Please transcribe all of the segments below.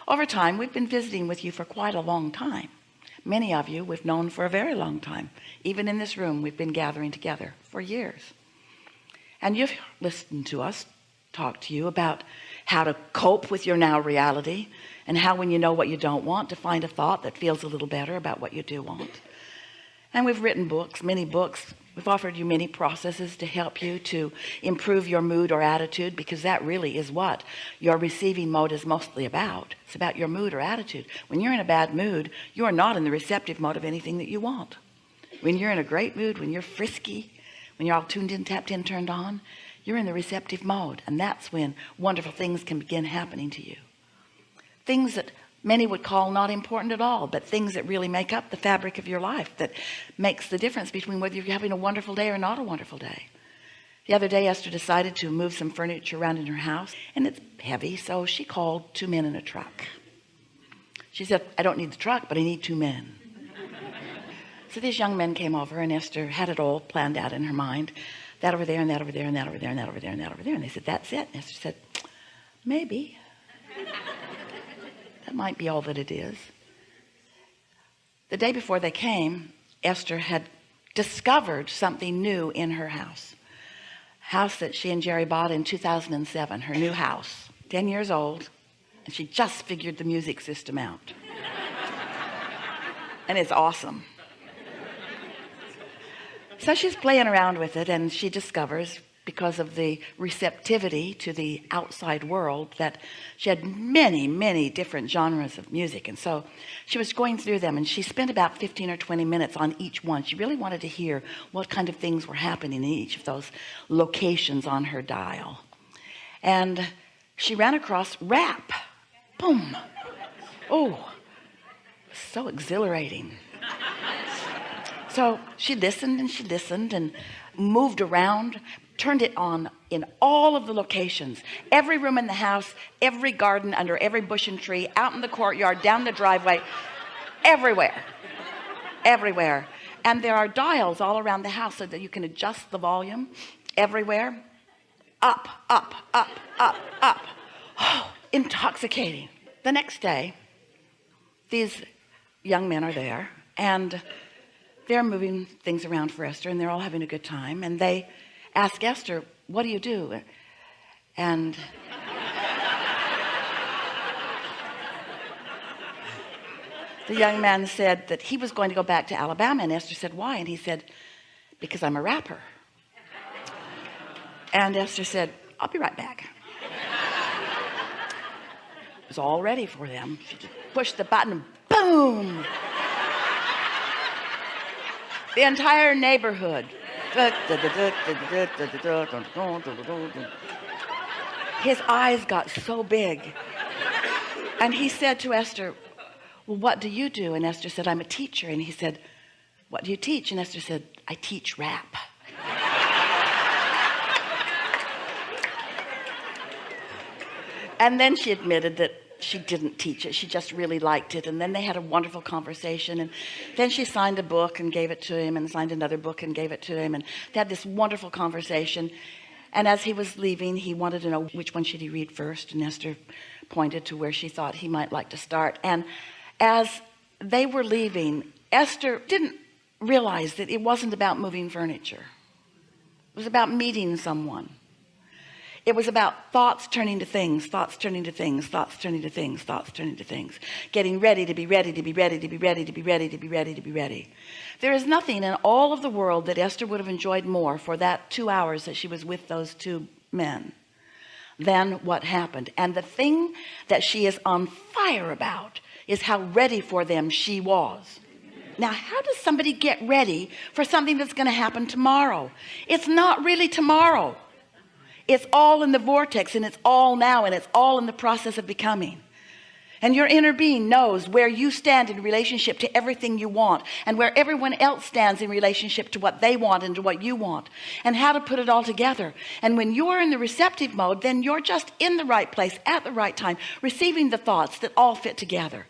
Over time, we've been visiting with you for quite a long time. Many of you we've known for a very long time. Even in this room, we've been gathering together for years. And you've listened to us talk to you about how to cope with your now reality, and how, when you know what you don't want, to find a thought that feels a little better about what you do want. And we've written books, many books. We've offered you many processes to help you to improve your mood or attitude, because that really is what your receiving mode is mostly about. It's about your mood or attitude. When you're in a bad mood, you are not in the receptive mode of anything that you want. When you're in a great mood, when you're frisky, when you're all tuned in, tapped in, turned on, you're in the receptive mode. And that's when wonderful things can begin happening to you. Things that many would call not important at all, but things that really make up the fabric of your life, that makes the difference between whether you're having a wonderful day or not a wonderful day. The other day, Esther decided to move some furniture around in her house, and it's heavy, so she called 2 men in a truck. She said, I don't need the truck, but I need 2 men. So these young men came over, and Esther had it all planned out in her mind. That over there, and that over there, and that over there, and that over there, and that over there. And they said, that's it. And Esther said, maybe. That might be all that it is. The day before they came, Esther had discovered something new in her house. House that she and Jerry bought in 2007, her new house, 10 years old, and she just figured the music system out. And it's awesome. So she's playing around with it, and she discovers, because of the receptivity to the outside world, that she had many different genres of music. And so she was going through them, and she spent about 15 or 20 minutes on each one. She really wanted to hear what kind of things were happening in each of those locations on her dial. And she ran across rap. Boom. Oh, so exhilarating. So she listened and moved around, turned it on in all of the locations, every room in the house, every garden, under every bush and tree, out in the courtyard, down the driveway, everywhere. And there are dials all around the house so that you can adjust the volume everywhere. Up. Oh, intoxicating. The next day, these young men are there, and they're moving things around for Esther, and they're all having a good time. And they ask Esther, what do you do? And the young man said that he was going to go back to Alabama. And Esther said, why? And he said, because I'm a rapper. And Esther said, I'll be right back. It was all ready for them. She just pushed the button, and boom! The entire neighborhood. His eyes got so big. And he said to Esther, well, what do you do? And Esther said, I'm a teacher. And he said, what do you teach? And Esther said, I teach rap. And then she admitted that she didn't teach it. She just really liked it. And then they had a wonderful conversation. And then she signed a book and gave it to him, and signed another book and gave it to him. And they had this wonderful conversation. And as he was leaving, he wanted to know which one should he read first. And Esther pointed to where she thought he might like to start. And as they were leaving, Esther didn't realize that it wasn't about moving furniture. It was about meeting someone. It was about thoughts turning to things, thoughts turning to things, thoughts turning to things, thoughts turning to things, getting ready to be ready, to be ready, to be ready, to be ready, to be ready, to be ready. There is nothing in all of the world that Esther would have enjoyed more for that 2 hours that she was with those 2 men than what happened. And the thing that she is on fire about is how ready for them she was. Now, how does somebody get ready for something that's going to happen tomorrow? It's not really tomorrow. It's all in the vortex, and it's all now, and it's all in the process of becoming. And your inner being knows where you stand in relationship to everything you want, and where everyone else stands in relationship to what they want and to what you want, and how to put it all together. And when you're in the receptive mode, then you're just in the right place at the right time, receiving the thoughts that all fit together.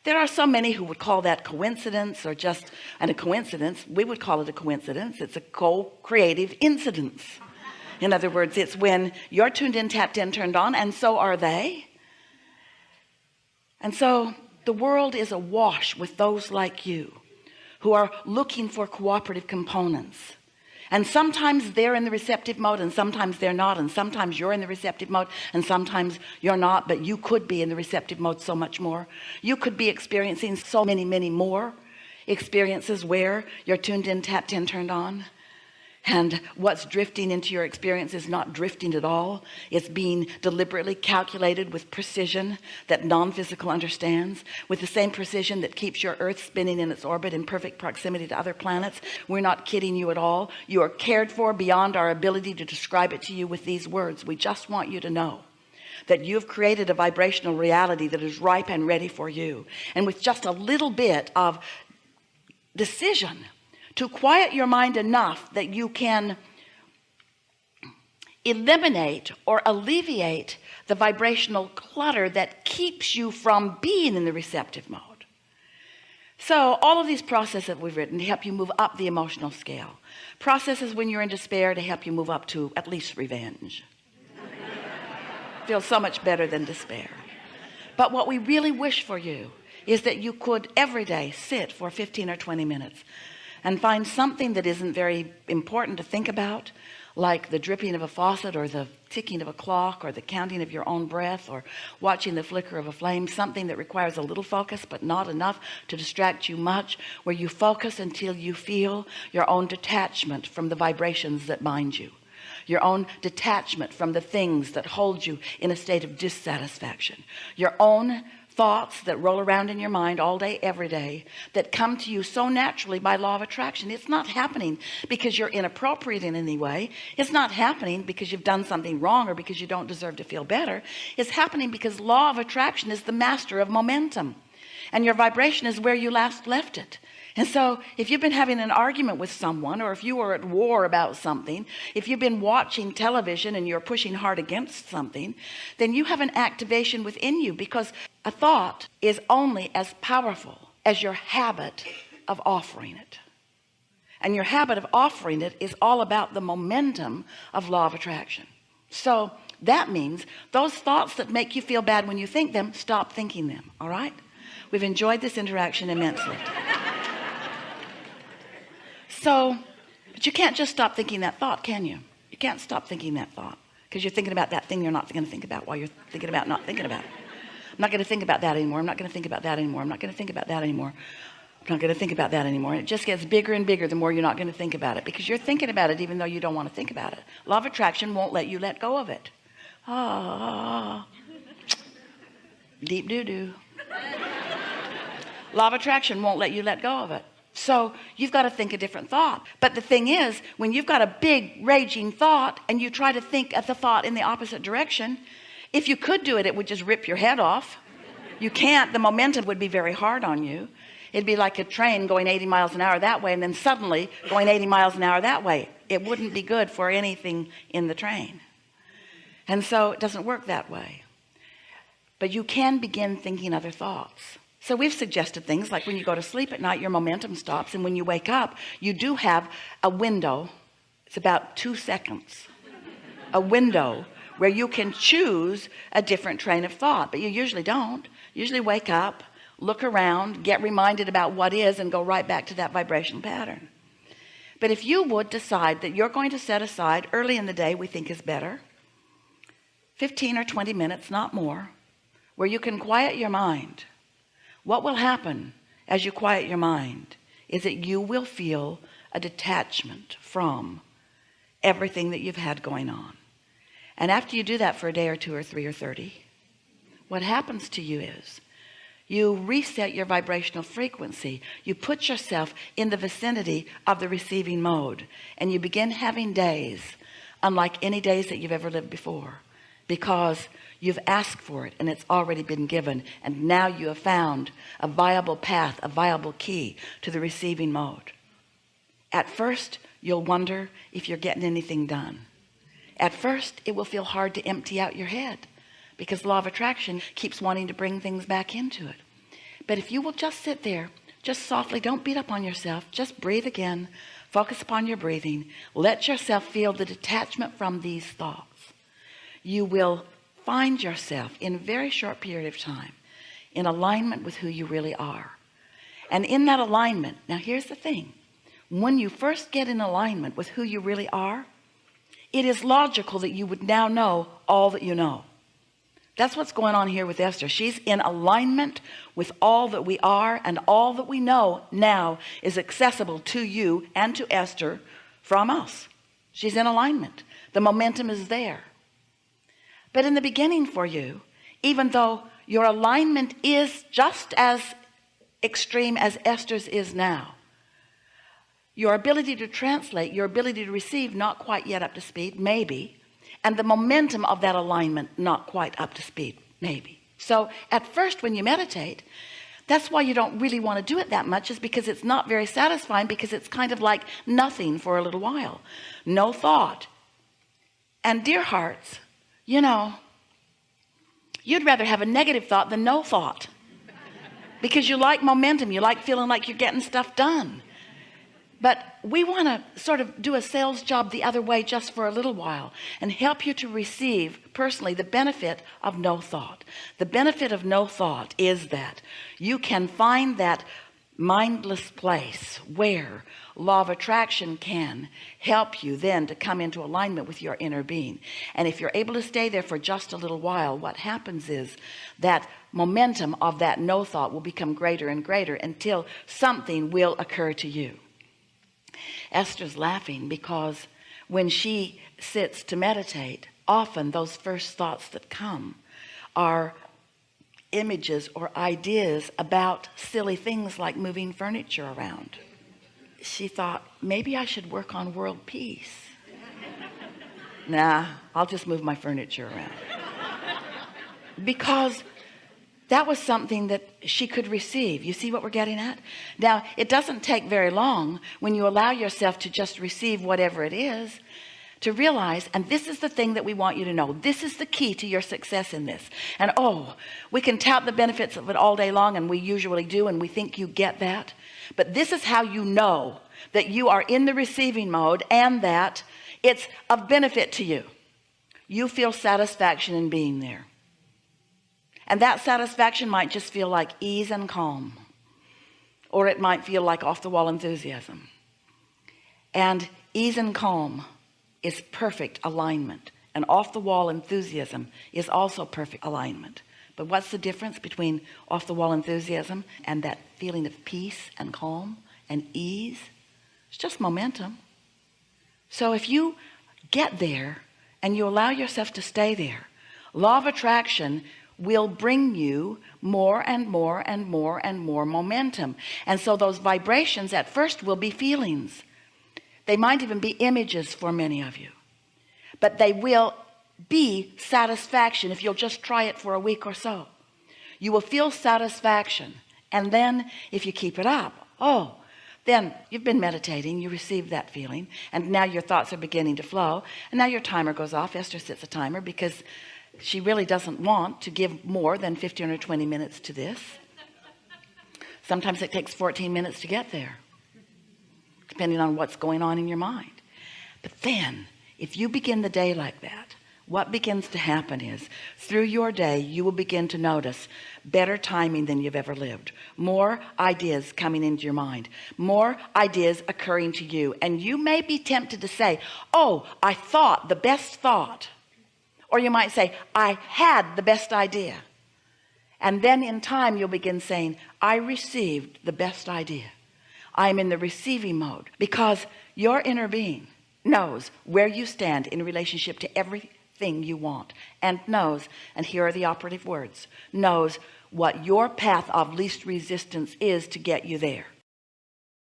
There are so many who would call that coincidence, or just, and a coincidence, we would call it a coincidence. It's a co-creative incidence. In other words, it's when you're tuned in, tapped in, turned on, and so are they. And so the world is awash with those like you who are looking for cooperative components. And sometimes they're in the receptive mode and sometimes they're not, and sometimes you're in the receptive mode and sometimes you're not, but you could be in the receptive mode so much more. You could be experiencing so many more experiences where you're tuned in, tapped in, turned on, and what's drifting into your experience is not drifting at all. It's being deliberately calculated with precision that non-physical understands, with the same precision that keeps your earth spinning in its orbit in perfect proximity to other planets. We're not kidding you at all. You are cared for beyond our ability to describe it to you with these words. We just want you to know that you've created a vibrational reality that is ripe and ready for you, and with just a little bit of decision to quiet your mind enough that you can eliminate or alleviate the vibrational clutter that keeps you from being in the receptive mode. So all of these processes that we've written to help you move up the emotional scale, processes when you're in despair to help you move up to at least revenge. Feels so much better than despair. But what we really wish for you is that you could every day sit for 15 or 20 minutes and find something that isn't very important to think about, like the dripping of a faucet or the ticking of a clock or the counting of your own breath or watching the flicker of a flame, something that requires a little focus but not enough to distract you much, where you focus until you feel your own detachment from the vibrations that bind you, your own detachment from the things that hold you in a state of dissatisfaction, your own thoughts that roll around in your mind all day every day that come to you so naturally by law of attraction. It's not happening because you're inappropriate in any way. It's not happening because you've done something wrong or because you don't deserve to feel better. It's happening because law of attraction is the master of momentum, and your vibration is where you last left it. And so if you've been having an argument with someone, or if you were at war about something, if you've been watching television and you're pushing hard against something, then you have an activation within you, because a thought is only as powerful as your habit of offering it. And your habit of offering it is all about the momentum of law of attraction. So that means those thoughts that make you feel bad when you think them, stop thinking them. All right? We've enjoyed this interaction immensely. So, but you can't just stop thinking that thought, can you? You can't stop thinking that thought because you're thinking about that thing you're not going to think about while you're thinking about not thinking about it. I'm not going to think about that anymore. I'm not going to think about that anymore. I'm not going to think about that anymore. I'm not going to think about that anymore. And it just gets bigger and bigger the more you're not going to think about it, because you're thinking about it even though you don't want to think about it. Law of attraction won't let you let go of it. Deep doo-doo. Law of attraction won't let you let go of it. So you've got to think a different thought. But the thing is, when you've got a big raging thought and you try to think of the thought in the opposite direction, if you could do it, it would just rip your head off. You can't. The momentum would be very hard on you. It'd be like a train going 80 miles an hour that way and then suddenly going 80 miles an hour that way. It wouldn't be good for anything in the train. And so it doesn't work that way. But you can begin thinking other thoughts. So we've suggested things like when you go to sleep at night, your momentum stops, and when you wake up, you do have a window. It's about 2 seconds, a window where you can choose a different train of thought, but you usually don't. You usually wake up, look around, get reminded about what is, and go right back to that vibration pattern. But if you would decide that you're going to set aside early in the day, we think is better, 15 or 20 minutes, not more, where you can quiet your mind. What will happen as you quiet your mind is that you will feel a detachment from everything that you've had going on. And after you do that for a day or 2 or 3 or 30, what happens to you is you reset your vibrational frequency. You put yourself in the vicinity of the receiving mode, and you begin having days unlike any days that you've ever lived before, because you've asked for it and it's already been given, and now you have found a viable path, a viable key to the receiving mode. At first you'll wonder if you're getting anything done. At first it will feel hard to empty out your head, because law of attraction keeps wanting to bring things back into it. But if you will just sit there, just softly, don't beat up on yourself, just breathe again, focus upon your breathing, let yourself feel the detachment from these thoughts, you will find yourself in a very short period of time in alignment with who you really are. And in that alignment, now here's the thing, when you first get in alignment with who you really are, it is logical that you would now know all that you know. That's what's going on here with Esther. She's in alignment with all that we are, and all that we know now is accessible to you and to Esther from us. She's in alignment. The momentum is there. But in the beginning for you, even though your alignment is just as extreme as Esther's is now, your ability to translate, your ability to receive, not quite yet up to speed, maybe, and the momentum of that alignment not quite up to speed, maybe. So at first when you meditate, that's why you don't really want to do it that much, is because it's not very satisfying, because it's kind of like nothing for a little while. No thought. And dear hearts, you know, you'd rather have a negative thought than no thought, because you like momentum, you like feeling like you're getting stuff done. But we want to sort of do a sales job the other way just for a little while, and help you to receive personally the benefit of no thought. The benefit of no thought is that you can find that mindless place where law of attraction can help you then to come into alignment with your inner being. And if you're able to stay there for just a little while, what happens is that momentum of that no thought will become greater and greater until something will occur to you. Esther's laughing because when she sits to meditate, often those first thoughts that come are images or ideas about silly things like moving furniture around. She thought, maybe I should work on world peace. Nah, I'll just move my furniture around. Because that was something that she could receive. You see what we're getting at? Now, it doesn't take very long when you allow yourself to just receive whatever it is, to realize, and this is the thing that we want you to know, this is the key to your success in this. And oh, we can tout the benefits of it all day long, and we usually do, and we think you get that. But this is how you know that you are in the receiving mode and that it's of benefit to you. You feel satisfaction in being there. And that satisfaction might just feel like ease and calm, or it might feel like off-the-wall enthusiasm. And ease and calm is perfect alignment, and off-the-wall enthusiasm is also perfect alignment. But what's the difference between off-the-wall enthusiasm and that feeling of peace and calm and ease? It's just momentum. So if you get there and you allow yourself to stay there, law of attraction will bring you more and more and more and more momentum. And so those vibrations at first will be feelings. They might even be images for many of you, but they will be satisfaction. If you'll just try it for a week or so, you will feel satisfaction. And then if you keep it up, oh, then you've been meditating, you received that feeling, and now your thoughts are beginning to flow, and now your timer goes off. Esther sets a timer because she really doesn't want to give more than 15 or 20 minutes to this. Sometimes it takes 14 minutes to get there, depending on what's going on in your mind. But then if you begin the day like that, what begins to happen is through your day you will begin to notice better timing than you've ever lived, more ideas coming into your mind, more ideas occurring to you. And you may be tempted to say, oh, I thought the best thought. Or you might say, I had the best idea. And then in time you'll begin saying, I received the best idea. I'm in the receiving mode, because your inner being knows where you stand in relationship to everything you want, and knows, and here are the operative words, knows what your path of least resistance is to get you there.